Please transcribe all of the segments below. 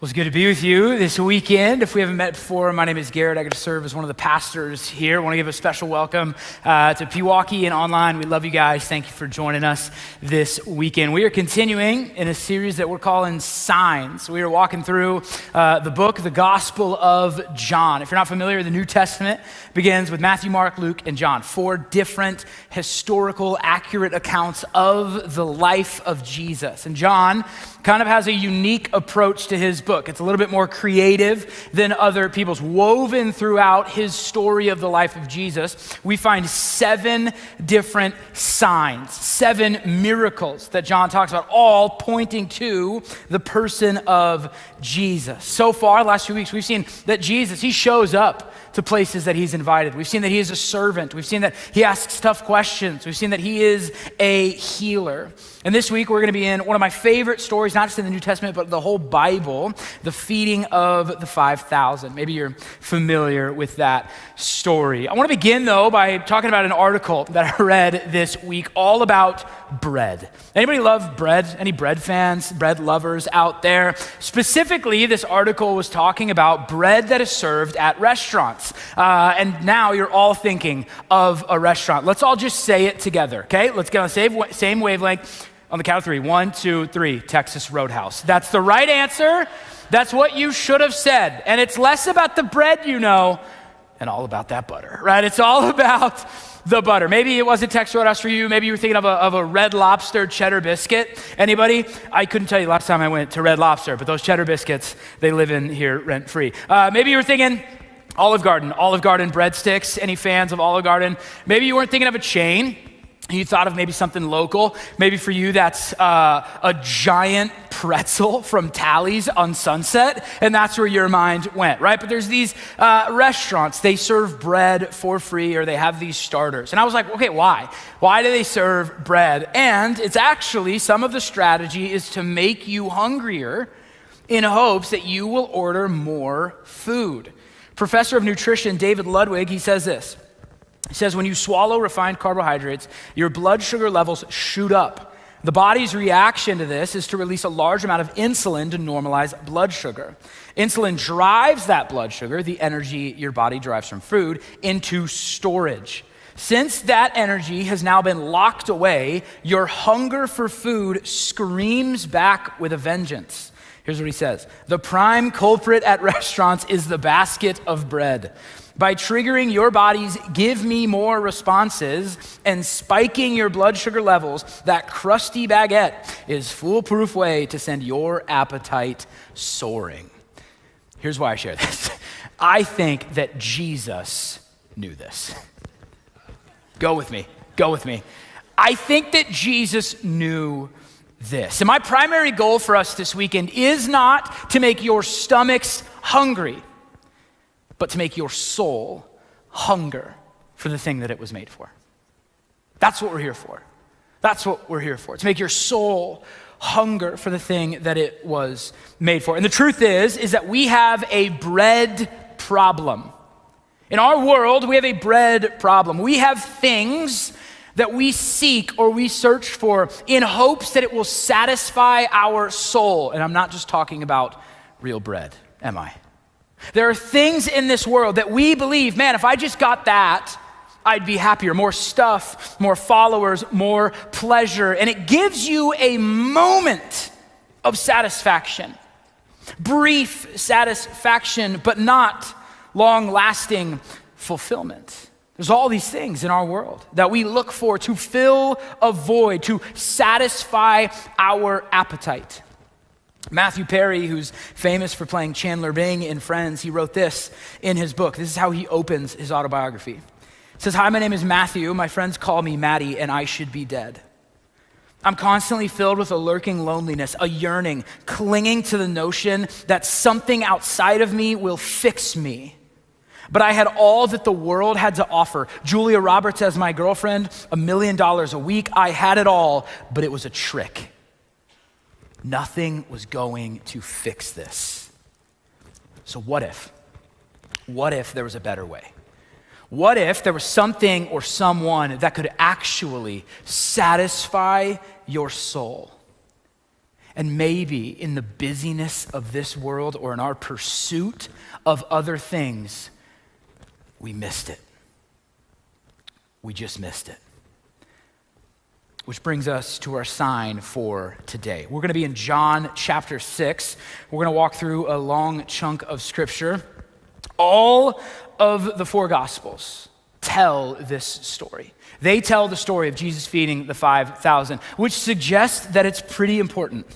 Well, it's good to be with you this weekend. If we haven't met before, my name is Garrett. I get to serve as one of the pastors here. I want to give a special welcome to Pewaukee and online. We love you guys. Thank you for joining us this weekend. We are continuing in a series that we're calling Signs. We are walking through the book, the Gospel of John. If you're not familiar, the New Testament begins with Matthew, Mark, Luke, and John. 4 different historical, accurate accounts of the life of Jesus. And John kind of has a unique approach to his book. It's a little bit more creative than other people's. Woven throughout his story of the life of Jesus, we find 7 different signs, 7 miracles that John talks about, all pointing to the person of Jesus. So far, the last few weeks, we've seen that Jesus, he shows up to places that he's invited. We've seen that he is a servant. We've seen that he asks tough questions. We've seen that he is a healer. And this week, we're going to be in one of my favorite stories, not just in the New Testament, but the whole Bible, the feeding of the 5,000. Maybe you're familiar with that story. I want to begin, though, by talking about an article that I read this week all about bread. Anybody love bread? Any bread fans, bread lovers out there? Specifically, this article was talking about bread that is served at restaurants. And now you're all thinking of a restaurant. Let's all just say it together, okay? Let's get on the same wavelength. On the count of 3, 1, 2, 3, Texas Roadhouse. That's the right answer. That's what you should have said. And it's less about the bread, you know, and all about that butter, right? It's all about the butter. Maybe it wasn't Texas Roadhouse for you. Maybe you were thinking of a Red Lobster cheddar biscuit. Anybody? I couldn't tell you last time I went to Red Lobster, but those cheddar biscuits, they live in here rent-free. Maybe you were thinking Olive Garden breadsticks. Any fans of Olive Garden? Maybe you weren't thinking of a chain. You thought of maybe something local. Maybe for you, that's a giant pretzel from Tally's on Sunset, and that's where your mind went, right? But there's these restaurants, they serve bread for free, or they have these starters. And I was like, okay, why? Why do they serve bread? And it's actually, some of the strategy is to make you hungrier in hopes that you will order more food. Professor of nutrition David Ludwig, he says this. He says, when you swallow refined carbohydrates, your blood sugar levels shoot up. The body's reaction to this is to release a large amount of insulin to normalize blood sugar. Insulin drives that blood sugar, the energy your body derives from food, into storage. Since that energy has now been locked away, your hunger for food screams back with a vengeance. Here's what he says. The prime culprit at restaurants is the basket of bread. By triggering your body's give me more responses and spiking your blood sugar levels, that crusty baguette is foolproof way to send your appetite soaring. Here's why I share this. I think that Jesus knew this. Go with me. I think that Jesus knew this. And my primary goal for us this weekend is not to make your stomachs hungry, but to make your soul hunger for the thing that it was made for. That's what we're here for. To make your soul hunger for the thing that it was made for. And the truth is that we have a bread problem. In our world, we have a bread problem. We have things that we seek or we search for in hopes that it will satisfy our soul. And I'm not just talking about real bread, am I? There are things in this world that we believe, man, if I just got that, I'd be happier. More stuff, more followers, more pleasure. And it gives you a moment of satisfaction. Brief satisfaction, but not long-lasting fulfillment. There's all these things in our world that we look for to fill a void, to satisfy our appetite. Matthew Perry, who's famous for playing Chandler Bing in Friends, he wrote this in his book. This is how he opens his autobiography. It says, "Hi, my name is Matthew. My friends call me Maddie, and I should be dead. I'm constantly filled with a lurking loneliness, a yearning, clinging to the notion that something outside of me will fix me. But I had all that the world had to offer. Julia Roberts as my girlfriend, $1 million a week. I had it all, but it was a trick. Nothing was going to fix this. So what if? What if there was a better way? What if there was something or someone that could actually satisfy your soul? And maybe in the busyness of this world or in our pursuit of other things, we missed it. We just missed it. Which brings us to our sign for today. We're going to be in John chapter 6. We're going to walk through a long chunk of scripture. All of the four gospels tell this story. They tell the story of Jesus feeding the 5,000, which suggests that it's pretty important,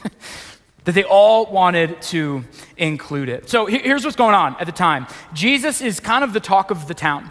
that they all wanted to include it. So here's what's going on at the time. Jesus is kind of the talk of the town.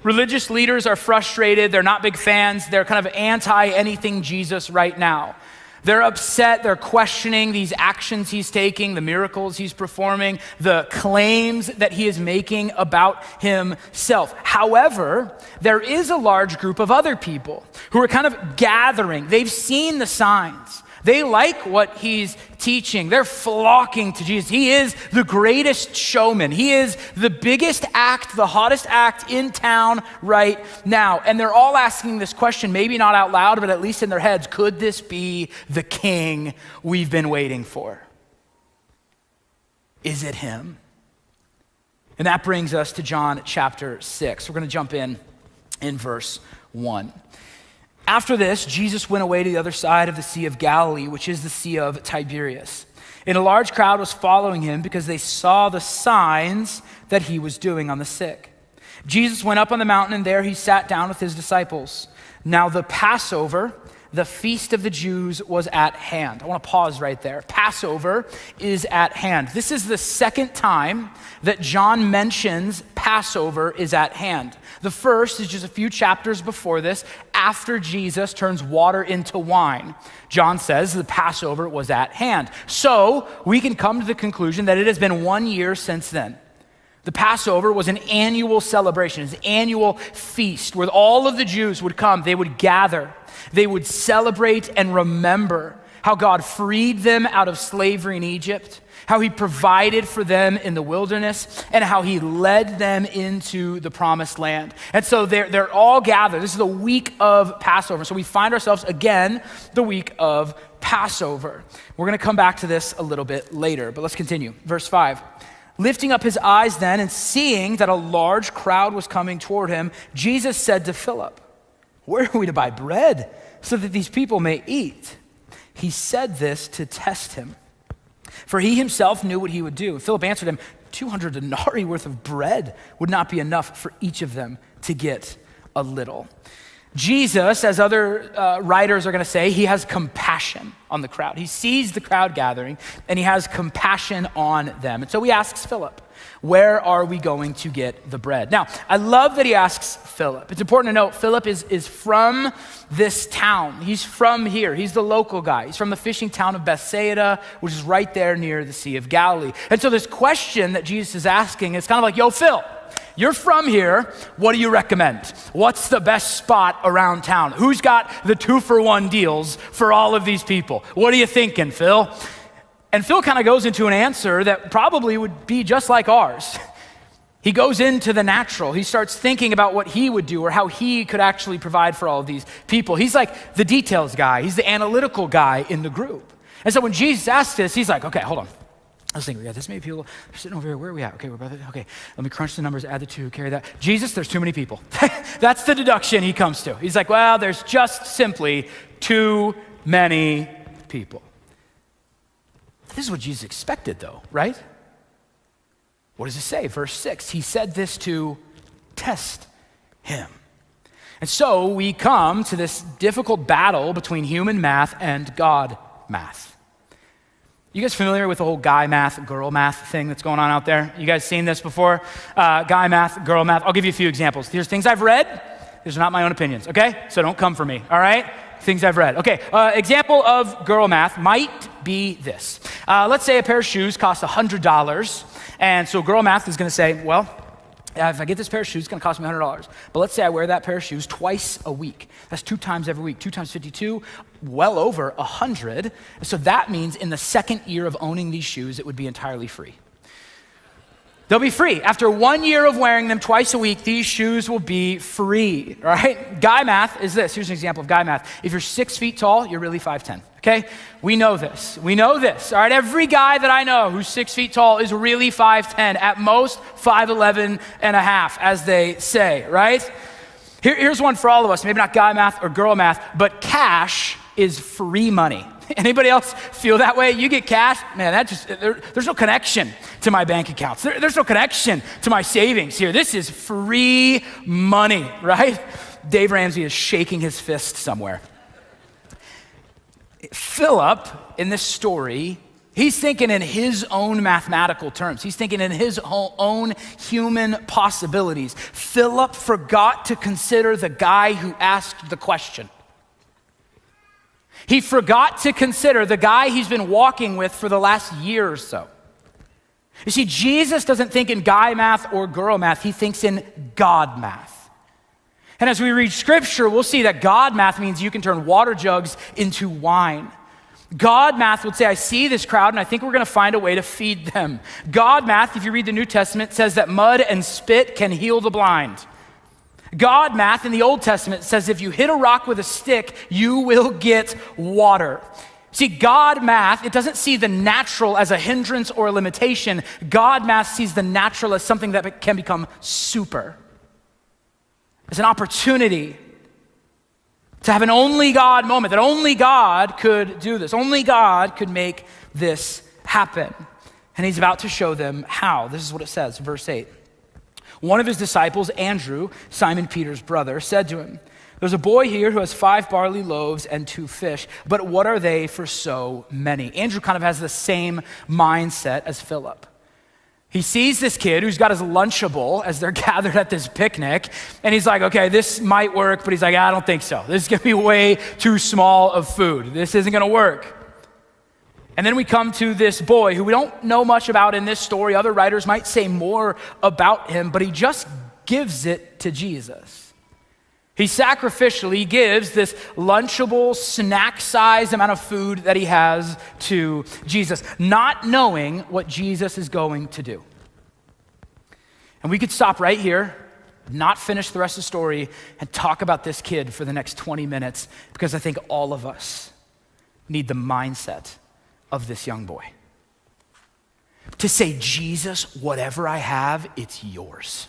Religious leaders are frustrated. They're not big fans. They're kind of anti anything Jesus right now. They're upset. They're questioning these actions he's taking, the miracles he's performing, the claims that he is making about himself. However, there is a large group of other people who are kind of gathering. They've seen the signs. They like what he's teaching. They're flocking to Jesus. He is the greatest showman. He is the biggest act, the hottest act in town right now. And they're all asking this question, maybe not out loud, but at least in their heads, could this be the king we've been waiting for? Is it him? And that brings us to John chapter 6. We're going to jump in verse 1. After this, Jesus went away to the other side of the Sea of Galilee, which is the Sea of Tiberias. And a large crowd was following him because they saw the signs that he was doing on the sick. Jesus went up on the mountain, and there he sat down with his disciples. Now the Passover, the feast of the Jews, was at hand. I want to pause right there. Passover is at hand. This is the second time that John mentions Passover is at hand. The first is just a few chapters before this, after Jesus turns water into wine. John says the Passover was at hand. So we can come to the conclusion that it has been 1 year since then. The Passover was an annual celebration, an annual feast where all of the Jews would come, they would gather, they would celebrate and remember how God freed them out of slavery in Egypt, how he provided for them in the wilderness, and how he led them into the promised land. And so they're all gathered. This is the week of Passover. So we find ourselves again the week of Passover. We're going to come back to this a little bit later, but let's continue. Verse 5. Lifting up his eyes then and seeing that a large crowd was coming toward him, Jesus said to Philip, "Where are we to buy bread so that these people may eat?" He said this to test him, for he himself knew what he would do. Philip answered him, 200 denarii worth of bread would not be enough for each of them to get a little. Jesus, as other writers are going to say, he has compassion on the crowd. He sees the crowd gathering and he has compassion on them. And so he asks Philip, where are we going to get the bread? Now, I love that he asks Philip. It's important to note Philip is from this town. He's from here. He's the local guy. He's from the fishing town of Bethsaida, which is right there near the Sea of Galilee. And so this question that Jesus is asking is kind of like, yo, Phil, you're from here. What do you recommend? What's the best spot around town? Who's got the 2-for-1 deals for all of these people? What are you thinking, Phil? And Phil kind of goes into an answer that probably would be just like ours. He goes into the natural. He starts thinking about what he would do or how he could actually provide for all of these people. He's like the details guy. He's the analytical guy in the group. And so when Jesus asks this, he's like, okay, hold on. I was thinking, we got this many people sitting over here. Where are we at? Okay, we're about to, okay, let me crunch the numbers, add the 2, carry that. Jesus, there's too many people. That's the deduction he comes to. He's like, well, there's just simply too many people. This is what Jesus expected though, right? What does it say? Verse 6, he said this to test him. And so we come to this difficult battle between human math and God math. You guys familiar with the whole guy math, girl math thing that's going on out there? You guys seen this before? Guy math, girl math. I'll give you a few examples. Here's things I've read. These are not my own opinions, okay? So don't come for me, all right? Things I've read. Okay, example of girl math might be this. Let's say a pair of shoes costs $100. And so girl math is gonna say, well, if I get this pair of shoes, it's gonna cost me $100. But let's say I wear that pair of shoes twice a week. That's 2 times every week. 2 times 52, well over 100. So that means in the second year of owning these shoes, it would be entirely free. They'll be free. After 1 year of wearing them twice a week, these shoes will be free, right? Guy math is this. Here's an example of guy math. If you're 6 feet tall, you're really 5'10", okay? We know this. We know this, all right? Every guy that I know who's 6 feet tall is really 5'10", at most 5'11 and a half, as they say, right? Here's one for all of us, maybe not guy math or girl math, but cash is free money. Anybody else feel that way? You get cash, man, there's no connection to my bank accounts. There's no connection to my savings here. This is free money, right? Dave Ramsey is shaking his fist somewhere. Philip, in this story, he's thinking in his own mathematical terms. He's thinking in his own human possibilities. Philip forgot to consider the guy who asked the question. He forgot to consider the guy he's been walking with for the last year or so. You see, Jesus doesn't think in guy math or girl math. He thinks in God math. And as we read scripture, we'll see that God math means you can turn water jugs into wine. God math would say, I see this crowd and I think we're gonna find a way to feed them. God math, if you read the New Testament, says that mud and spit can heal the blind. God math in the Old Testament says if you hit a rock with a stick, you will get water. See, God math, it doesn't see the natural as a hindrance or a limitation. God math sees the natural as something that can become super. It's an opportunity to have an only God moment, that only God could do this. Only God could make this happen. And he's about to show them how. This is what it says, verse 8. One of his disciples, Andrew, Simon Peter's brother, said to him, there's a boy here who has 5 barley loaves and 2 fish, but what are they for so many? Andrew kind of has the same mindset as Philip. He sees this kid who's got his Lunchable as they're gathered at this picnic, and he's like, okay, this might work, but he's like, I don't think so. This is gonna be way too small of food. This isn't gonna work. And then we come to this boy who we don't know much about in this story. Other writers might say more about him, but he just gives it to Jesus. He sacrificially gives this Lunchable, snack-sized amount of food that he has to Jesus, not knowing what Jesus is going to do. And we could stop right here, not finish the rest of the story, and talk about this kid for the next 20 minutes, because I think all of us need the mindset of this young boy. To say, Jesus, whatever I have, it's yours.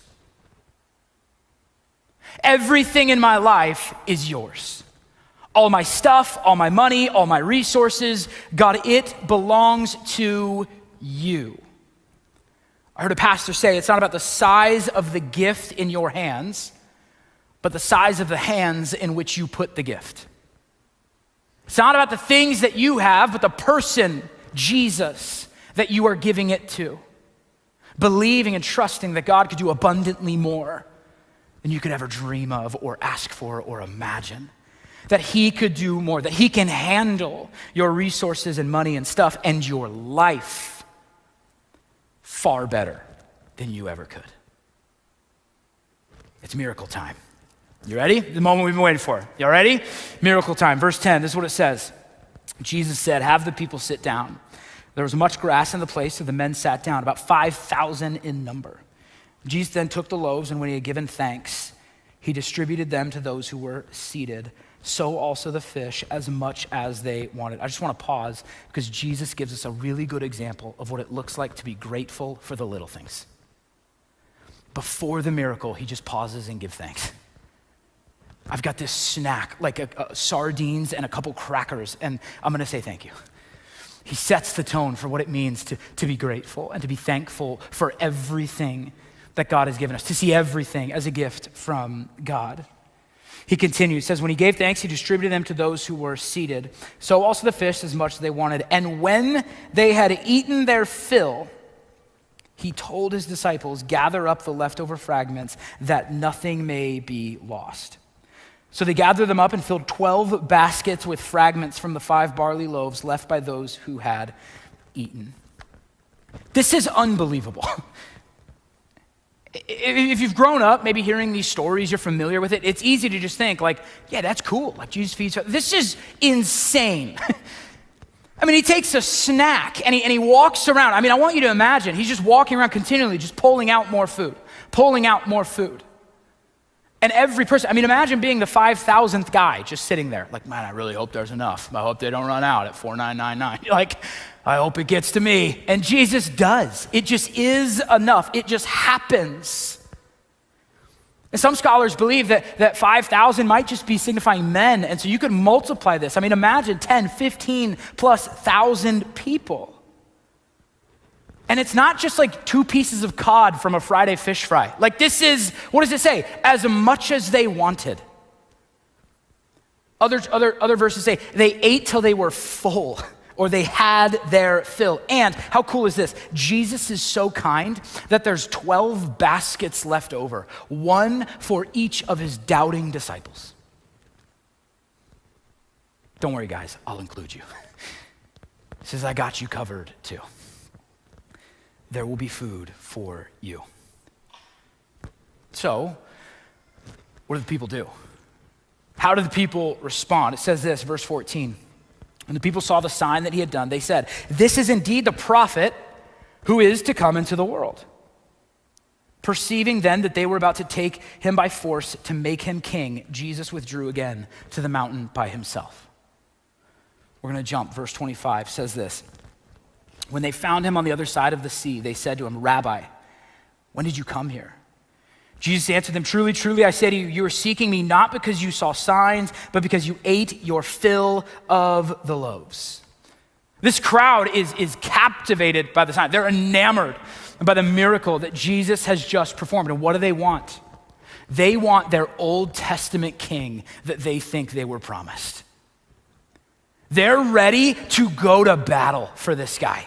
Everything in my life is yours. All my stuff, all my money, all my resources, God, it belongs to you. I heard a pastor say, it's not about the size of the gift in your hands, but the size of the hands in which you put the gift. It's not about the things that you have, but the person, Jesus, that you are giving it to. Believing and trusting that God could do abundantly more than you could ever dream of or ask for or imagine. That he could do more, that he can handle your resources and money and stuff and your life far better than you ever could. It's miracle time. You ready? The moment we've been waiting for. Y'all ready? Miracle time. Verse 10, this is what it says. Jesus said, have the people sit down. There was much grass in the place, so the men sat down, about 5,000 in number. Jesus then took the loaves, and when he had given thanks, he distributed them to those who were seated. So also the fish, as much as they wanted. I just want to pause, because Jesus gives us a really good example of what it looks like to be grateful for the little things. Before the miracle, he just pauses and gives thanks. I've got this snack, like sardines and a couple crackers, and I'm gonna say thank you. He sets the tone for what it means to be grateful and to be thankful for everything that God has given us, to see everything as a gift from God. He continues, says, when he gave thanks, he distributed them to those who were seated. So also the fish, as much as they wanted. And when they had eaten their fill, he told his disciples, gather up the leftover fragments that nothing may be lost. So they gathered them up and filled 12 baskets with fragments from the 5 barley loaves left by those who had eaten. This is unbelievable. If you've grown up, maybe hearing these stories, you're familiar with it, it's easy to just think like, yeah, that's cool. Like Jesus feeds. This is insane. I mean, he takes a snack and he walks around. I mean, I want you to imagine, he's just walking around continually, just pulling out more food, pulling out more food. And every person, I mean, imagine being the 5,000th guy just sitting there. Like, man, I really hope there's enough. I hope they don't run out at 4,999. You're like, I hope it gets to me. And Jesus does. It just is enough. It just happens. And some scholars believe that 5,000 might just be signifying men. And so you could multiply this. I mean, imagine 10, 15 plus thousand people. And it's not just like 2 pieces of cod from a Friday fish fry. Like this is, what does it say? As much as they wanted. Other verses say they ate till they were full, or they had their fill. And how cool is this? Jesus is so kind that there's 12 baskets left over, one for each of his doubting disciples. Don't worry, guys, I'll include you. He says, I got you covered too. There will be food for you. So, what do the people do? How do the people respond? It says this, verse 14. When the people saw the sign that he had done, they said, this is indeed the prophet who is to come into the world. Perceiving then that they were about to take him by force to make him king, Jesus withdrew again to the mountain by himself. We're going to jump. Verse 25 says this. When they found him on the other side of the sea, they said to him, Rabbi, when did you come here? Jesus answered them, truly, truly, I say to you, you are seeking me not because you saw signs, but because you ate your fill of the loaves. This crowd is captivated by the sign. They're enamored by the miracle that Jesus has just performed. And what do they want? They want their Old Testament king that they think they were promised. They're ready to go to battle for this guy.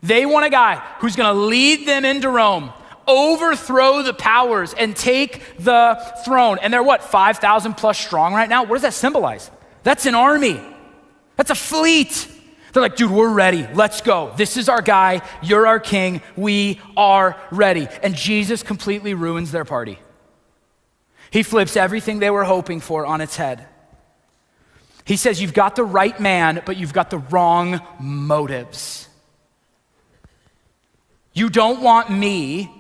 They want a guy who's gonna lead them into Rome, overthrow the powers, and take the throne. And they're what, 5,000 plus strong right now? What does that symbolize? That's an army. That's a fleet. They're like, dude, we're ready. Let's go. This is our guy. You're our king. We are ready. And Jesus completely ruins their party. He flips everything they were hoping for on its head. He says, you've got the right man, but you've got the wrong motives. You don't want me,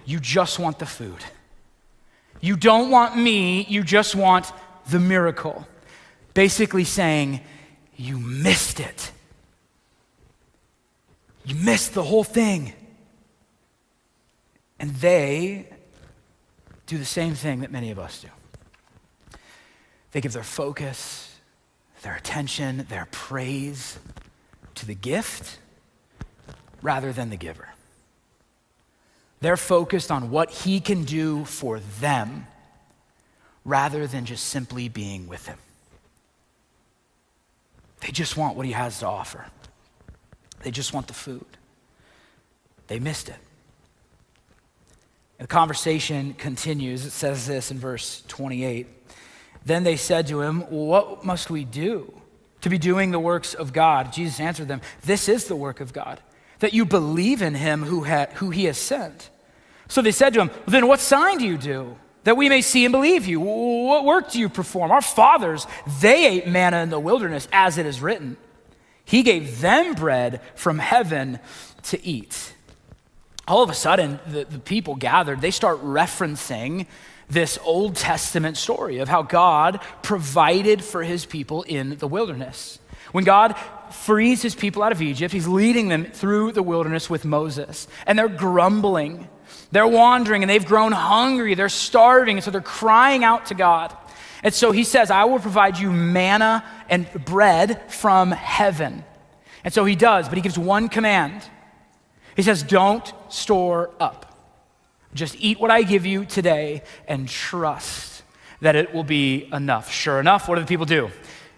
you just want the food. You don't want me, you just want the miracle. Basically saying, you missed it. You missed the whole thing. And they do the same thing that many of us do. They give their focus, their attention, their praise to the gift rather than the giver. They're focused on what he can do for them rather than just simply being with him. They just want what he has to offer. They just want the food. They missed it. And the conversation continues. It says this in verse 28. Then they said to him, what must we do to be doing the works of God? Jesus answered them, this is the work of God, that you believe in him who he has sent. So they said to him, then what sign do you do that we may see and believe you? What work do you perform? Our fathers, they ate manna in the wilderness, as it is written. He gave them bread from heaven to eat. All of a sudden, the people gathered, they start referencing this Old Testament story of how God provided for his people in the wilderness. When God frees his people out of Egypt, he's leading them through the wilderness with Moses. And they're grumbling, they're wandering, and they've grown hungry, they're starving, and so they're crying out to God. And so he says, I will provide you manna and bread from heaven. And so he does, but he gives one command. He says, don't store up. Just eat what I give you today and trust that it will be enough. Sure enough, what do the people do?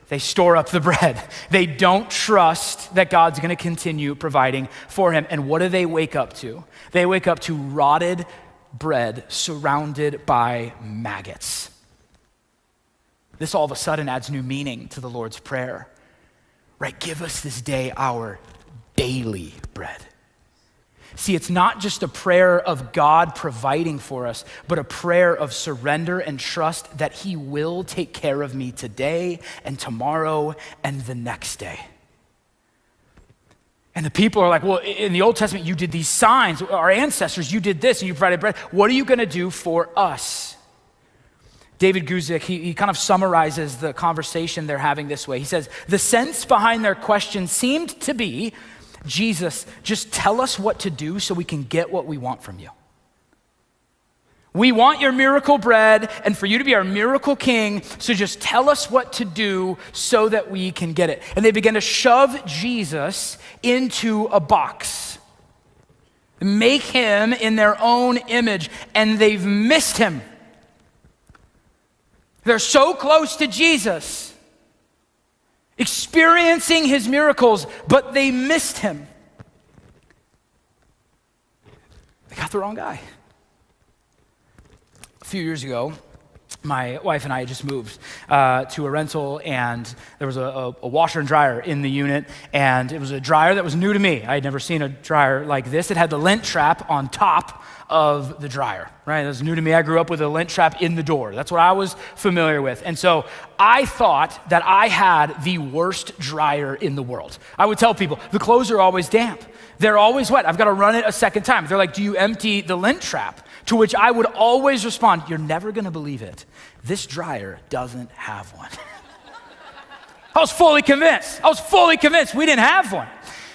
They store up the bread. They don't trust that God's gonna continue providing for him. And what do they wake up to? They wake up to rotted bread surrounded by maggots. This all of a sudden adds new meaning to the Lord's Prayer, right? Give us this day our daily bread. See, it's not just a prayer of God providing for us, but a prayer of surrender and trust that he will take care of me today and tomorrow and the next day. And the people are like, well, in the Old Testament, you did these signs. Our ancestors, you did this and you provided bread. What are you gonna do for us? David Guzik, he kind of summarizes the conversation they're having this way. He says, the sense behind their question seemed to be, Jesus, just tell us what to do so we can get what we want from you. We want your miracle bread and for you to be our miracle king, so just tell us what to do so that we can get it. And they begin to shove Jesus into a box, make him in their own image, and they've missed him. They're so close to Jesus, experiencing his miracles, but they missed him. They got the wrong guy. A few years ago, my wife and I had just moved to a rental, and there was a washer and dryer in the unit, and it was a dryer that was new to me. I had never seen a dryer like this. It had the lint trap on top of the dryer, right? That was new to me. I grew up with a lint trap in the door. That's what I was familiar with. And so I thought that I had the worst dryer in the world. I would tell people, the clothes are always damp. They're always wet. I've got to run it a second time. They're like, do you empty the lint trap? To which I would always respond, you're never gonna believe it. This dryer doesn't have one. I was fully convinced. We didn't have one.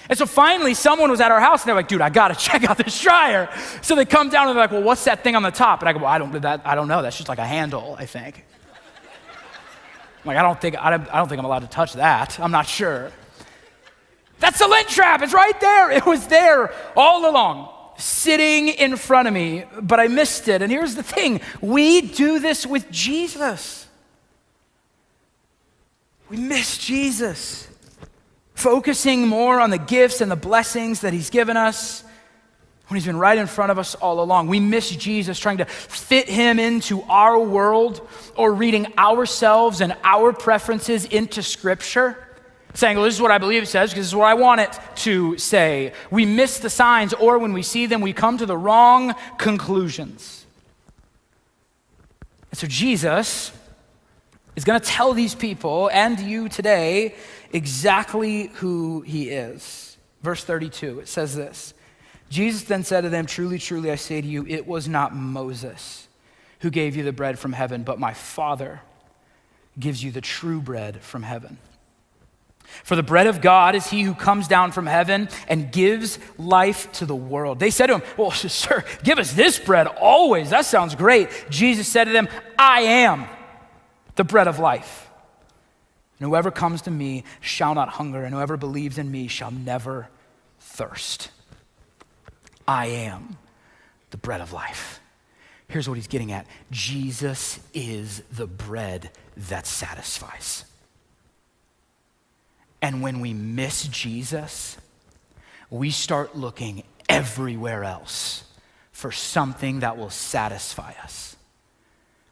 And so finally, someone was at our house and they're like, dude, I gotta check out this dryer. So they come down and they're like, well, what's that thing on the top? And I go, well, I don't know. That's just like a handle, I think. I'm like, I don't think I'm allowed to touch that. I'm not sure. That's the lint trap. It's right there. It was there all along, sitting in front of me, but I missed it. And here's the thing. We do this with Jesus. We miss Jesus. Focusing more on the gifts and the blessings that he's given us when he's been right in front of us all along. We miss Jesus, trying to fit him into our world or reading ourselves and our preferences into Scripture, saying, well, this is what I believe it says because this is what I want it to say. We miss the signs, or when we see them, we come to the wrong conclusions. And so Jesus is going to tell these people and you today exactly who he is. Verse 32, it says this. Jesus then said to them, truly, truly, I say to you, it was not Moses who gave you the bread from heaven, but my Father gives you the true bread from heaven. For the bread of God is he who comes down from heaven and gives life to the world. They said to him, well, sir, give us this bread always. That sounds great. Jesus said to them, I am the bread of life. And whoever comes to me shall not hunger, and whoever believes in me shall never thirst. I am the bread of life. Here's what he's getting at. Jesus is the bread that satisfies. And when we miss Jesus, we start looking everywhere else for something that will satisfy us.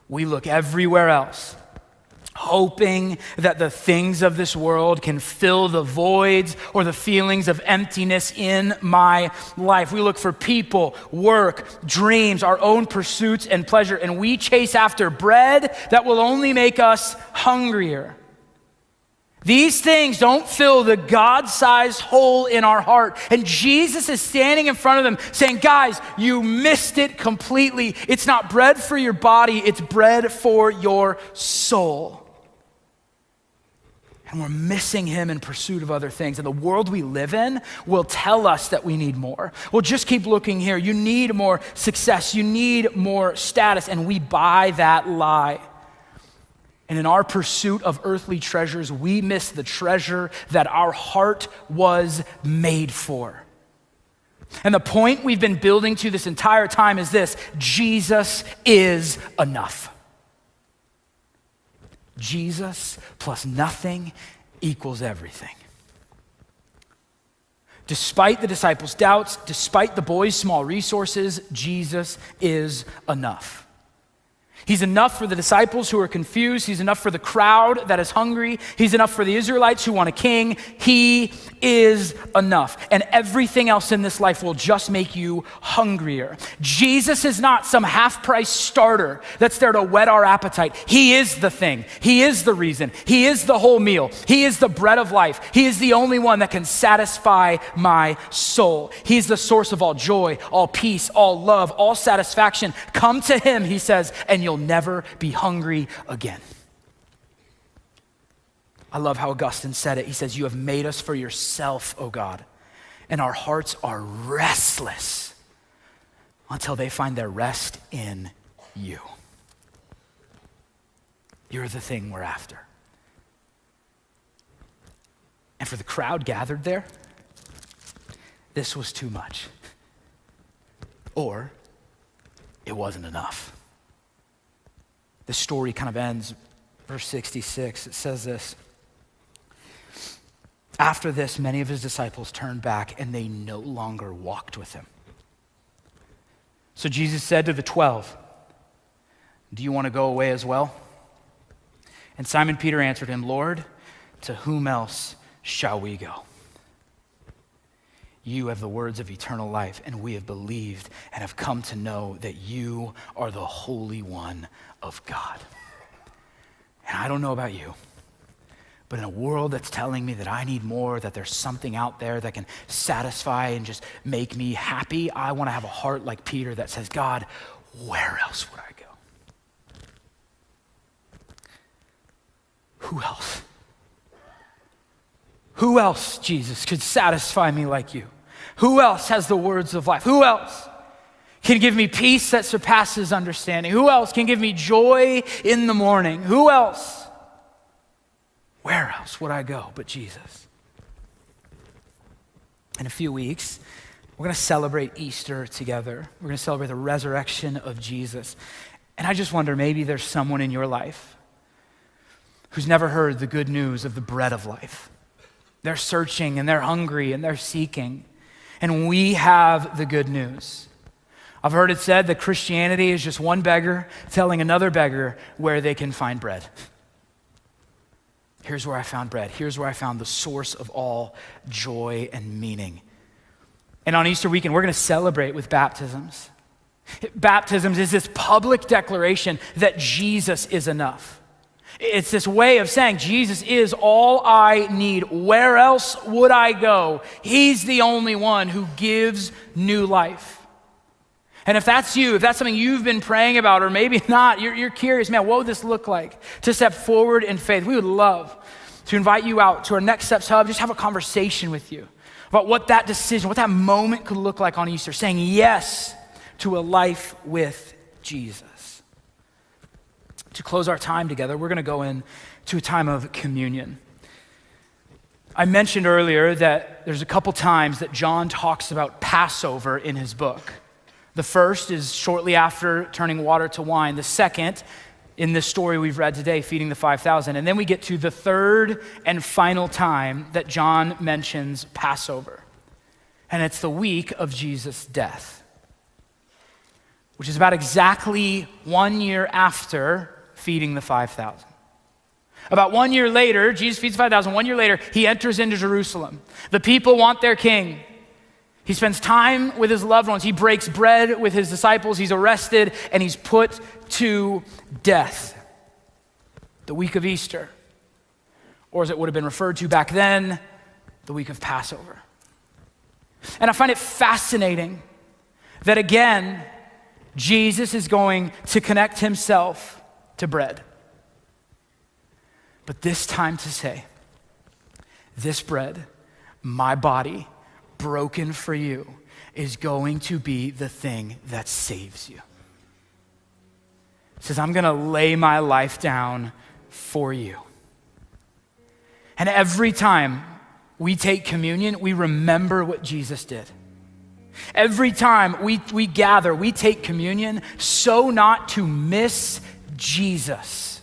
We look everywhere else, hoping that the things of this world can fill the voids or the feelings of emptiness in my life. We look for people, work, dreams, our own pursuits and pleasure, and we chase after bread that will only make us hungrier. These things don't fill the God-sized hole in our heart. And Jesus is standing in front of them saying, guys, you missed it completely. It's not bread for your body, it's bread for your soul. And we're missing him in pursuit of other things. And the world we live in will tell us that we need more. Well, just keep looking here. You need more success. You need more status. And we buy that lie. And in our pursuit of earthly treasures, we miss the treasure that our heart was made for. And the point we've been building to this entire time is this: Jesus is enough. Jesus plus nothing equals everything. Despite the disciples' doubts, despite the boys' small resources, Jesus is enough. He's enough for the disciples who are confused. He's enough for the crowd that is hungry. He's enough for the Israelites who want a king. He is enough. And everything else in this life will just make you hungrier. Jesus is not some half-price starter that's there to whet our appetite. He is the thing. He is the reason. He is the whole meal. He is the bread of life. He is the only one that can satisfy my soul. He's the source of all joy, all peace, all love, all satisfaction. Come to him, he says, and you'll you'll never be hungry again. I love how Augustine said it. He says, you have made us for yourself, O God, and our hearts are restless until they find their rest in you. You're the thing we're after. And for the crowd gathered there, this was too much. Or it wasn't enough. The story kind of ends, verse 66. It says this. After this, many of his disciples turned back and they no longer walked with him. So Jesus said to the 12, do you want to go away as well? And Simon Peter answered him, Lord, to whom else shall we go? You have the words of eternal life, and we have believed and have come to know that you are the Holy One of God. And I don't know about you, but in a world that's telling me that I need more, that there's something out there that can satisfy and just make me happy, I want to have a heart like Peter that says, God, where else would I go? Who else? Who else, Jesus, could satisfy me like you? Who else has the words of life? Who else can give me peace that surpasses understanding? Who else can give me joy in the morning? Who else? Where else would I go but Jesus? In a few weeks, we're going to celebrate Easter together. We're going to celebrate the resurrection of Jesus. And I just wonder, maybe there's someone in your life who's never heard the good news of the bread of life. They're searching and they're hungry and they're seeking. And we have the good news. I've heard it said that Christianity is just one beggar telling another beggar where they can find bread. Here's where I found bread. Here's where I found the source of all joy and meaning. And on Easter weekend, we're going to celebrate with baptisms. Baptisms is this public declaration that Jesus is enough. It's this way of saying, Jesus is all I need. Where else would I go? He's the only one who gives new life. And if that's you, if that's something you've been praying about, or maybe not, you're curious, man, what would this look like to step forward in faith? We would love to invite you out to our Next Steps Hub, just have a conversation with you about what that decision, what that moment could look like on Easter, saying yes to a life with Jesus. To close our time together, we're going to go into a time of communion. I mentioned earlier that there's a couple times that John talks about Passover in his book. The first is shortly after turning water to wine. The second, in this story we've read today, feeding the 5,000. And then we get to the third and final time that John mentions Passover. And it's the week of Jesus' death, which is about exactly 1 year after feeding the 5,000. About 1 year later, Jesus feeds 5,000. 1 year later, he enters into Jerusalem. The people want their king. He spends time with his loved ones. He breaks bread with his disciples. He's arrested and he's put to death. The week of Easter, or as it would have been referred to back then, the week of Passover. And I find it fascinating that again, Jesus is going to connect himself to bread. But this time to say, this bread, my body, broken for you, is going to be the thing that saves you. He says, I'm going to lay my life down for you. And every time we take communion, we remember what Jesus did. Every time we gather, we take communion so not to miss Jesus.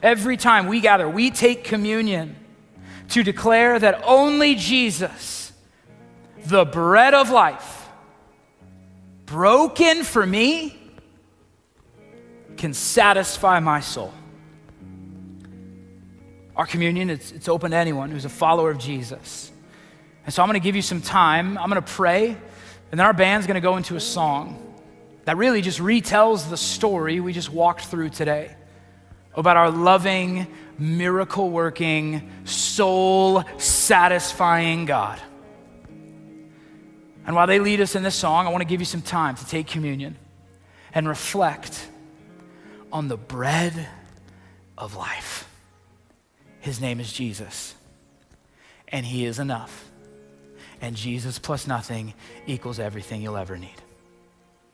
Every time we gather, we take communion to declare that only Jesus, the bread of life, broken for me, can satisfy my soul. Our communion, it's open to anyone who's a follower of Jesus. And so I'm going to give you some time. I'm going to pray, and then our band's going to go into a song that really just retells the story we just walked through today about our loving, miracle-working, soul-satisfying God. And while they lead us in this song, I want to give you some time to take communion and reflect on the bread of life. His name is Jesus, and he is enough. And Jesus plus nothing equals everything you'll ever need.